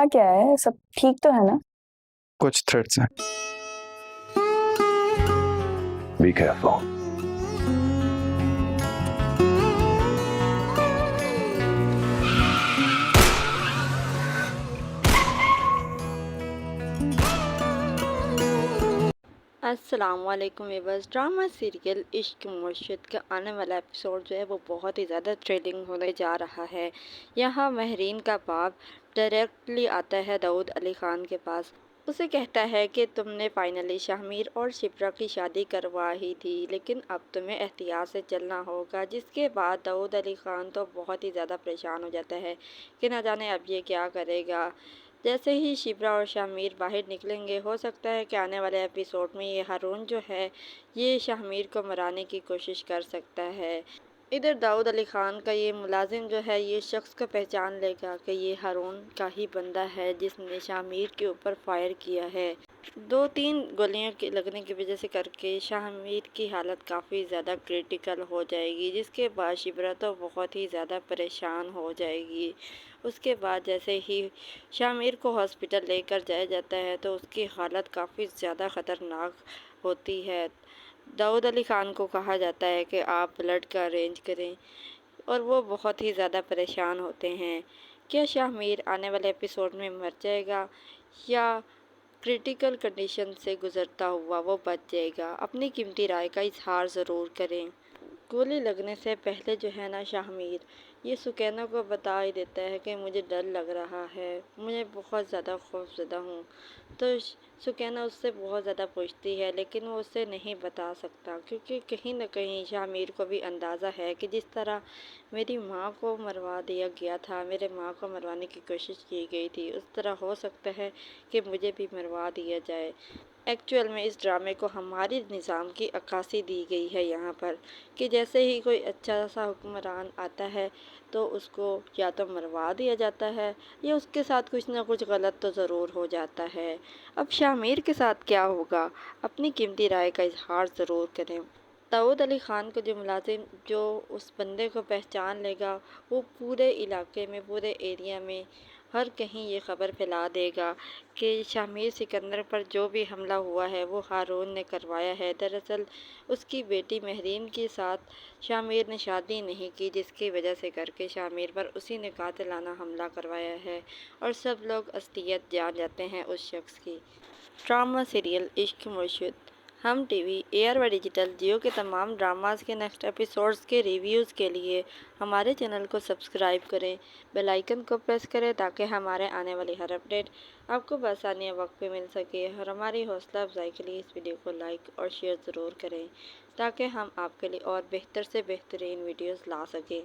क्या है, सब ठीक तो है ना? कुछ थ्रेट्स हैं। Be careful. अस्सलामुअलैकुम व्यूअर्स। ड्रामा सीरियल इश्क मुर्शिद का आने वाला एपिसोड जो है वो बहुत ही ज़्यादा थ्रिलिंग होने जा रहा है। यहाँ महरीन का बाप डायरेक्टली आता है दाऊद अली ख़ान के पास। उसे कहता है कि तुमने फाइनली शाहमीर और शिप्रा की शादी करवा ही थी, लेकिन अब तुम्हें एहतियात से चलना होगा। जिसके बाद दाऊद अली ख़ान तो बहुत ही ज़्यादा परेशान हो जाता है कि न जाने अब ये क्या करेगा। जैसे ही शिप्रा और शाहमीर बाहर निकलेंगे, हो सकता है कि आने वाले एपिसोड में ये हारून जो है ये शाहमीर को मराने की कोशिश कर सकता है। इधर दाऊद अली ख़ान का ये मुलाजिम जो है ये शख्स को पहचान लेगा कि ये हारून का ही बंदा है जिसने शाहमीर के ऊपर फायर किया है। 2-3 गोलियों के लगने की वजह से करके शाहमीर की हालत काफ़ी ज़्यादा क्रिटिकल हो जाएगी, जिसके बाद शिप्रा तो बहुत ही ज़्यादा परेशान हो जाएगी। उसके बाद जैसे ही शाहमीर को हॉस्पिटल लेकर जाया जाता है तो उसकी हालत काफ़ी ज़्यादा ख़तरनाक होती है। दाऊद अली ख़ान को कहा जाता है कि आप ब्लड का अरेंज करें और वो बहुत ही ज़्यादा परेशान होते हैं। क्या शाहमीर आने वाले एपिसोड में मर जाएगा या क्रिटिकल कंडीशन से गुजरता हुआ वो बच जाएगा? अपनी कीमती राय का इजहार ज़रूर करें। गोली लगने से पहले जो है ना शाहमीर ये सुकैना को बता ही देता है कि मुझे डर लग रहा है, मुझे बहुत ज़्यादा खौफज़दा हूँ। तो सुकैना उससे बहुत ज़्यादा पूछती है, लेकिन वो उससे नहीं बता सकता क्योंकि कहीं ना कहीं शाहमीर को भी अंदाज़ा है कि जिस तरह मेरी माँ को मरवा दिया गया था, मेरे माँ को मरवाने की कोशिश की गई थी, उस तरह हो सकता है कि मुझे भी मरवा दिया जाए। एक्चुअल में इस ड्रामे को हमारी निज़ाम की अक्कासी दी गई है यहाँ पर कि जैसे ही कोई अच्छा सा हुक्मरान आता है तो उसको या तो मरवा दिया जाता है या उसके साथ कुछ ना कुछ गलत तो ज़रूर हो जाता है। अब शाहमीर के साथ क्या होगा? अपनी कीमती राय का इजहार ज़रूर करें। दाऊद अली ख़ान को जो मुलाजिम जो उस बंदे को पहचान लेगा वो पूरे इलाके में, पूरे एरिया में हर कहीं ये ख़बर फैला देगा कि शाहमीर सिकंदर पर जो भी हमला हुआ है वो हारून ने करवाया है। दरअसल उसकी बेटी महरीन के साथ शाहमीर ने शादी नहीं की, जिसकी वजह से करके शाहमीर पर उसी ने कातिलाना हमला करवाया है और सब लोग असलियत जान जाते हैं उस शख्स की। ड्रामा सीरियल इश्क मुर्शिद हम टीवी ARY डिजिटल जियो के तमाम ड्रामास के नेक्स्ट एपिसोड्स के रिव्यूज़ के लिए हमारे चैनल को सब्सक्राइब करें, बेल आइकन को प्रेस करें ताकि हमारे आने वाली हर अपडेट आपको बआसानी वक्त पे मिल सके। और हमारी हौसला अफजाई के लिए इस वीडियो को लाइक और शेयर ज़रूर करें ताकि हम आपके लिए और बेहतर से बेहतरीन वीडियोज़ ला सकें।